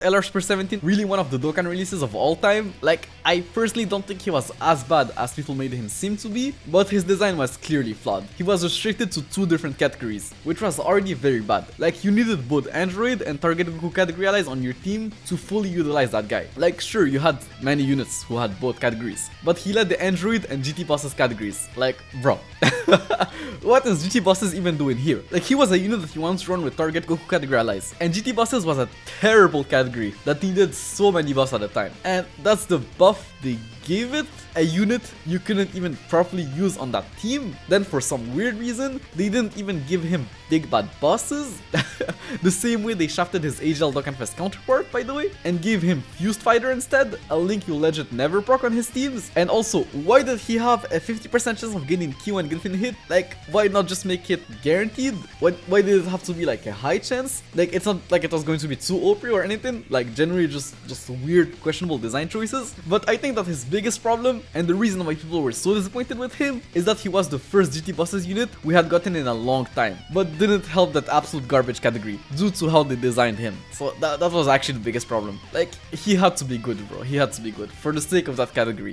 LR Super 17, really one of the Dokkan releases of all time. Like, I personally don't think he was as bad as people made him seem to be, but his design was clearly flawed. He was restricted to 2 different categories, which was already very bad. Like, you needed both Android and Target Goku category allies on your team to fully utilize that guy. Like, sure, you had many units who had both categories, but he led the Android and GT bosses categories. Like, bro. What is GT bosses even doing here? Like, he was a unit that you once run with Target Goku category allies, and GT bosses was a terrible category that needed so many buffs at a time, and that's the buff they gave it, a unit you couldn't even properly use on that team. Then for some weird reason, they didn't even give him big bad bosses, the same way they shafted his AGL Dokkan Fest counterpart, by the way, and gave him Fused Fighter instead, a link you legit never proc on his teams. And also, why did he have a 50% chance of getting Q and getting hit? Like, why not just make it guaranteed? Why did it have to be like a high chance? Like, it's not like it was going to be too OP or anything, like generally just weird, questionable design choices. But I think that his biggest problem, and the reason why people were so disappointed with him, is that he was the first GT bosses unit we had gotten in a long time, but didn't help that absolute garbage category due to how they designed him. So that was actually the biggest problem. Like, he had to be good, bro. He had to be good for the sake of that category.